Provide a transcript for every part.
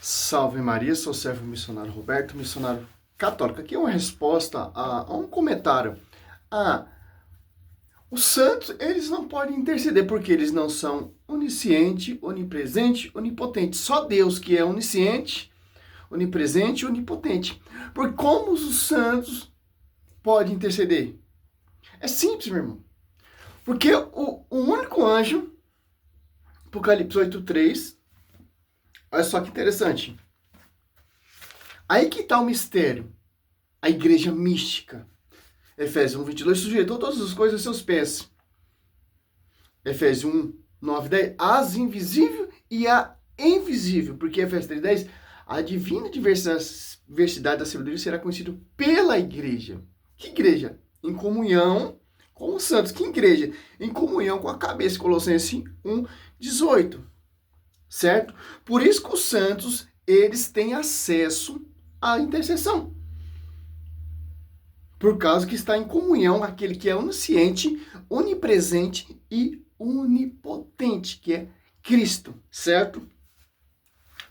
Salve Maria, sou o servo missionário Roberto, missionário católico. Aqui é uma resposta a um comentário. Ah, os santos, eles não podem interceder porque eles não são onisciente, onipresente, onipotente. Só Deus que é onisciente, onipresente e onipotente. Porque como os santos podem interceder? É simples, meu irmão. Porque o único anjo, Apocalipse 8:3, olha só que interessante. Aí que está o mistério. A igreja mística. Efésios 1:22, sujeitou todas as coisas a seus pés. Efésios 1:9-10, as invisível e a invisível. Porque Efésios 3:10, a divina diversidade da sabedoria será conhecida pela igreja. Que igreja? Em comunhão com os santos. Que igreja? Em comunhão com a cabeça. Colossenses 1:18. Certo? Por isso que os santos, eles têm acesso à intercessão. Por causa que está em comunhão aquele que é onisciente, onipresente e onipotente, que é Cristo, certo?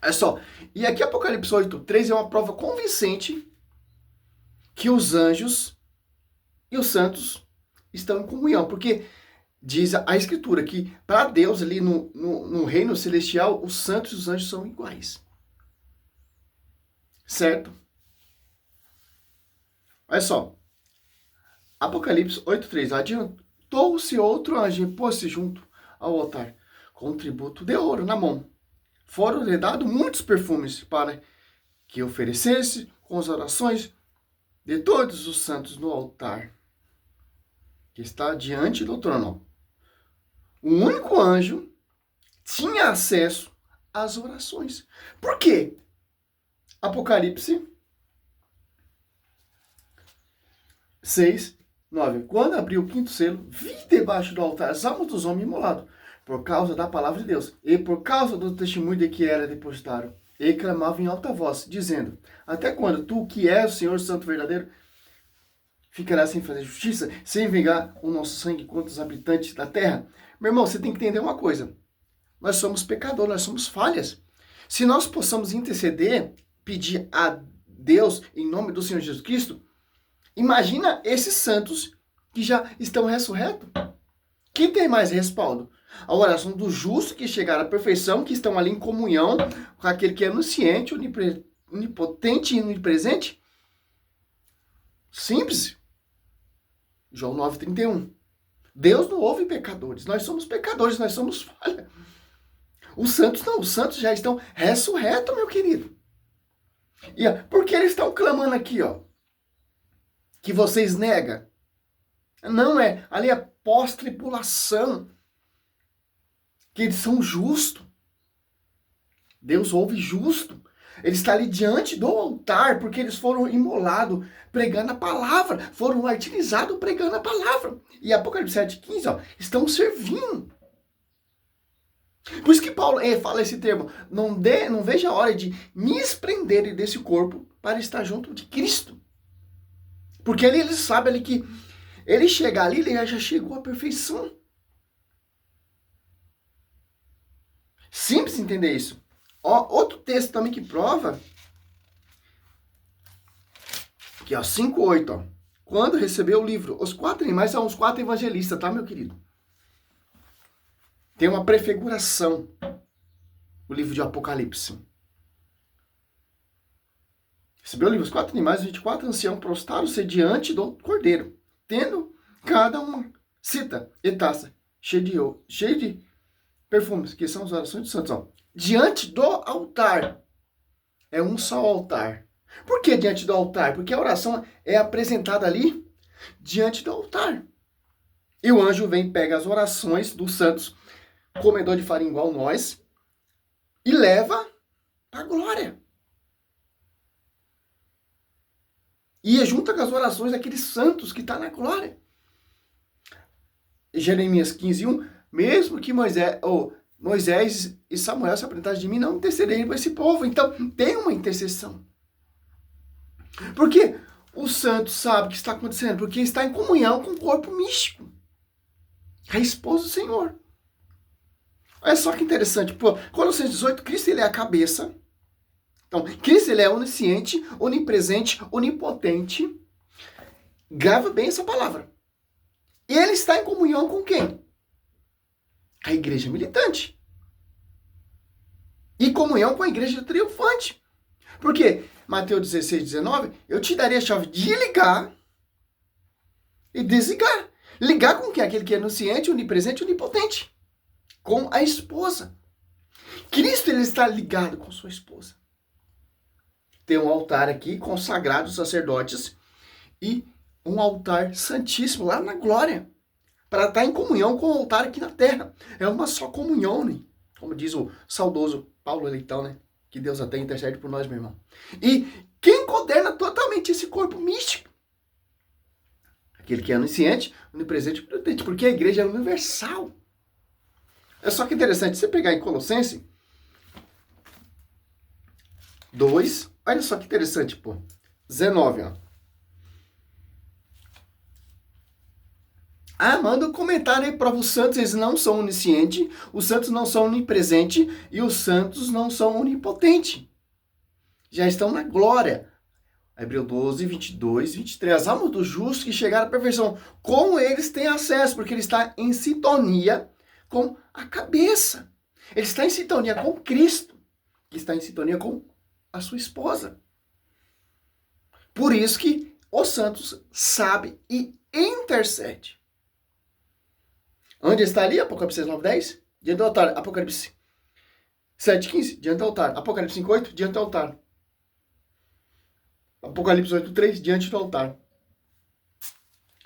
Olha só, e aqui Apocalipse 8:3 é uma prova convincente que os anjos e os santos estão em comunhão, porque diz a Escritura que para Deus ali no reino celestial, os santos e os anjos são iguais, certo? Olha só, Apocalipse 8:3, adiantou-se outro anjo e pôs-se junto ao altar, com um tributo de ouro na mão. Foram-lhe dados muitos perfumes para que oferecesse com as orações de todos os santos no altar, que está diante do trono. O único anjo tinha acesso às orações. Por quê? Apocalipse 6:9. Quando abriu o quinto selo, vi debaixo do altar as almas dos homens imolados, por causa da palavra de Deus, e por causa do testemunho de que era depositado. E clamavam em alta voz, dizendo: até quando tu, que és o Senhor Santo verdadeiro, ficarás sem fazer justiça, sem vingar o nosso sangue contra os habitantes da terra? Meu irmão, você tem que entender uma coisa. Nós somos pecadores, nós somos falhas. Se nós possamos interceder, pedir a Deus em nome do Senhor Jesus Cristo, imagina esses santos que já estão ressurretos. Quem tem mais respaldo? A oração do justo que chegaram à perfeição, que estão ali em comunhão com aquele que é onisciente, onipotente e onipresente? Simples. João 9:31. Deus não ouve pecadores. Nós somos pecadores, nós somos falha. Os santos não, os santos já estão ressurretos, meu querido. E por que eles estão clamando aqui, ó? Que vocês negam? Não é, ali é pós-tribulação. Que eles são justos. Deus ouve justo. Ele está ali diante do altar, porque eles foram imolados pregando a palavra, foram martirizados pregando a palavra. E Apocalipse 7:15, ó, estão servindo. Por isso que Paulo fala esse termo, não veja a hora de me desprender desse corpo para estar junto de Cristo. Porque ele sabe ali que ele chegar ali, ele já chegou à perfeição. Simples entender isso. Ó, outro texto também que prova, que é 5:8, ó. Quando recebeu o livro, os 4 animais são os 4 evangelistas, tá, meu querido? Tem uma prefiguração, o livro de Apocalipse. Recebeu o livro, os 4 animais, os 24 anciãos prostraram-se diante do cordeiro, tendo cada uma cita e taça cheia de perfumes, que são as orações dos santos, ó. Diante do altar. É um só altar. Por que diante do altar? Porque a oração é apresentada ali diante do altar. E o anjo vem, pega as orações dos santos, comedor de farinha igual nós, e leva para a glória. E junta com as orações daqueles santos que estão na glória. Jeremias 15:1, mesmo que Moisés e Samuel se apresentassem de mim, não intercederem para esse povo. Então, tem uma intercessão. Por quê? O santo sabe o que está acontecendo, porque está em comunhão com o corpo místico. A esposa do Senhor. Olha só que interessante. Pô, Colossenses 18, Cristo ele é a cabeça. Então, Cristo ele é onisciente, onipresente, onipotente. Grava bem essa palavra. E ele está em comunhão com quem? A igreja militante. E comunhão com a igreja triunfante. Por quê? Mateus 16, 19, eu te daria a chave de ligar e desligar. Ligar com quem? Aquele que é onisciente, onipresente, onipotente. Com a esposa. Cristo ele está ligado com sua esposa. Tem um altar aqui consagrado aos sacerdotes e um altar santíssimo lá na glória. Para estar em comunhão com o altar aqui na terra. É uma só comunhão, né? Como diz o saudoso Paulo Leitão, né? Que Deus até intercede por nós, meu irmão. E quem coordena totalmente esse corpo místico? Aquele que é onisciente, onipresente e onipotente. Porque a igreja é universal. É só que interessante, você pegar em Colossenses 2, olha só que interessante, pô. 19, ó. Manda um comentário aí, prova os santos, eles não são oniscientes, os santos não são onipresentes e os santos não são onipotentes. Já estão na glória. Hebreus 12, 22, 23. As almas dos justos que chegaram à perfeição, como eles têm acesso, porque ele está em sintonia com a cabeça. Ele está em sintonia com Cristo, que está em sintonia com a sua esposa. Por isso que os santos sabem e intercedem. Onde está ali? Apocalipse 9:10? Diante do altar. Apocalipse 7:15? Diante do altar. Apocalipse 5:8? Diante do altar. Apocalipse 8:3? Diante do altar.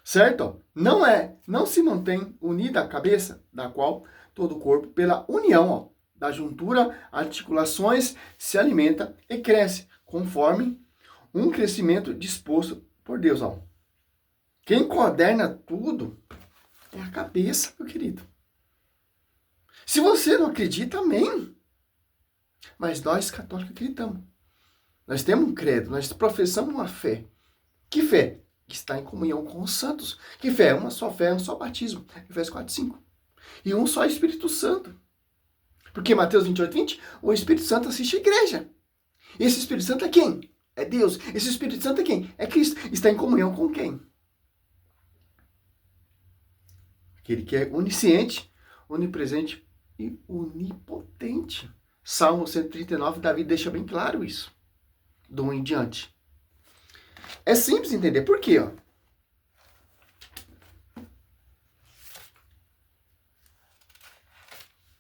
Certo? Não se mantém unida a cabeça, da qual todo o corpo, pela união da juntura, articulações, se alimenta e cresce, conforme um crescimento disposto por Deus. Quem coordena tudo é a cabeça, meu querido. Se você não acredita, amém. Mas nós, católicos, acreditamos. Nós temos um credo, nós professamos uma fé. Que fé? Que está em comunhão com os santos. Que fé? Uma só fé, um só batismo. Efésios 4:5. E um só Espírito Santo. Porque Mateus 28:20, o Espírito Santo assiste a igreja. E esse Espírito Santo é quem? É Deus. Esse Espírito Santo é quem? É Cristo. Está em comunhão com quem? Aquele que é onisciente, onipresente e onipotente. Salmo 139, Davi deixa bem claro isso. Do 1 em diante. É simples entender. Por quê?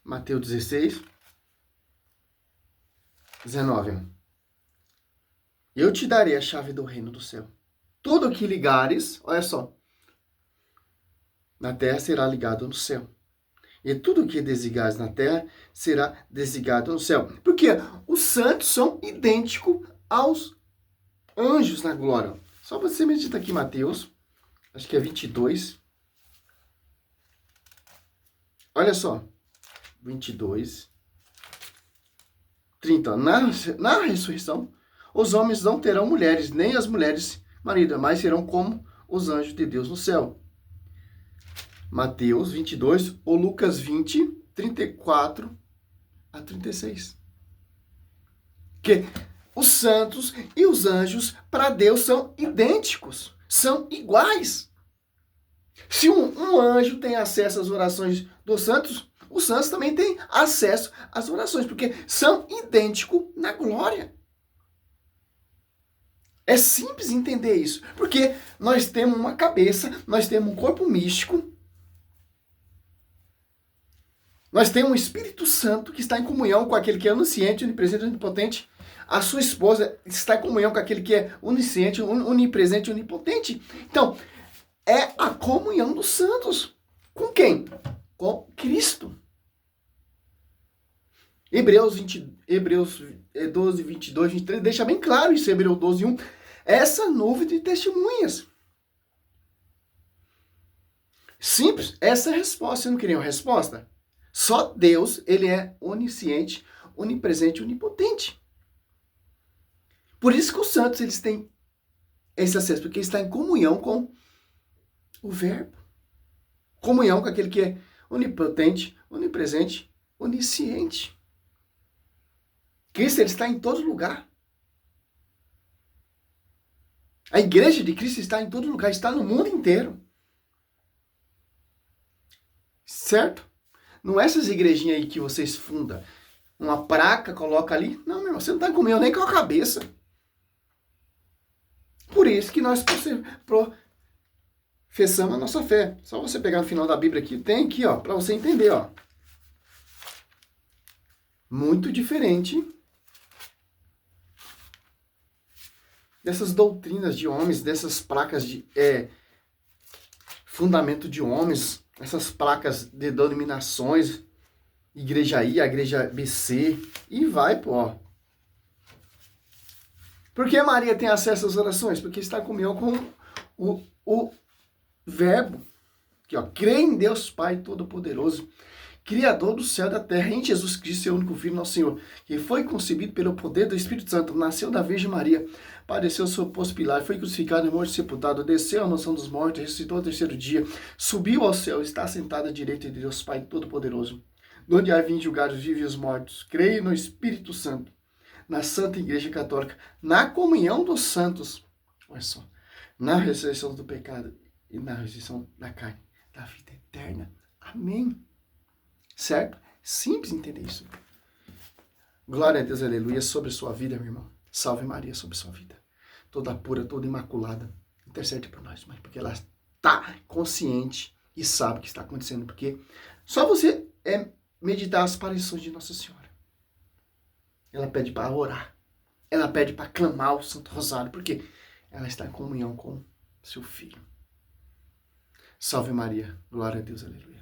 Mateus 16, 19. Eu te darei a chave do reino do céu. Tudo que ligares, olha só, na terra será ligado no céu. E tudo que desligares na terra será desligado no céu. Porque os santos são idênticos aos anjos na glória. Só você medita aqui, Mateus, acho que é 22. Olha só, 22, 30. Na ressurreição, os homens não terão mulheres, nem as mulheres marido, mas serão como os anjos de Deus no céu. Mateus 22 ou Lucas 20, 34 a 36. Que os santos e os anjos para Deus são idênticos, são iguais. Se um anjo tem acesso às orações dos santos, os santos também têm acesso às orações, porque são idênticos na glória. É simples entender isso, porque nós temos uma cabeça, nós temos um corpo místico, nós temos um Espírito Santo que está em comunhão com aquele que é onisciente, onipresente, onipotente. A sua esposa está em comunhão com aquele que é onisciente, onipresente, onipotente. Então, é a comunhão dos santos. Com quem? Com Cristo. Hebreus 12, 22, 23, deixa bem claro isso, Hebreus 12, 1. Essa nuvem de testemunhas. Simples, essa é a resposta. Você não queria uma resposta? Só Deus, ele é onisciente, onipresente, onipotente. Por isso que os santos, eles têm esse acesso, porque está em comunhão com o Verbo. Comunhão com aquele que é onipotente, onipresente, onisciente. Cristo, ele está em todo lugar. A igreja de Cristo está em todo lugar, está no mundo inteiro. Certo? Não é essas igrejinhas aí que vocês fundam. Uma placa, coloca ali. Não, meu irmão, você não está comendo nem com a cabeça. Por isso que nós professamos a nossa fé. Só você pegar no final da Bíblia aqui, tem aqui, ó, para você entender, ó. Muito diferente dessas doutrinas de homens, dessas placas de fundamento de homens, essas placas de denominações, igreja I, a igreja BC, e vai, pô. Por que Maria tem acesso às orações? Porque está em comunhão com o Verbo, que ó, crê em Deus Pai Todo-Poderoso, Criador do céu e da terra, em Jesus Cristo, seu único Filho, nosso Senhor, que foi concebido pelo poder do Espírito Santo, nasceu da Virgem Maria, padeceu sob Pôncio Pilato, foi crucificado e morto e sepultado, desceu à mansão dos mortos, ressuscitou ao terceiro dia, subiu ao céu, está sentado à direita de Deus Pai Todo-Poderoso, onde há vir julgar os vivos e os mortos. Creio no Espírito Santo, na Santa Igreja Católica, na comunhão dos santos, olha só, na ressurreição do pecado e na ressurreição da carne, da vida eterna. Amém. Certo? Simples entender isso. Glória a Deus, aleluia, sobre a sua vida, meu irmão. Salve Maria sobre a sua vida. Toda pura, toda imaculada. Intercede por nós, mãe, porque ela está consciente e sabe o que está acontecendo. Porque só você meditar as aparições de Nossa Senhora. Ela pede para orar. Ela pede para clamar o Santo Rosário. Porque ela está em comunhão com seu Filho. Salve Maria. Glória a Deus, aleluia.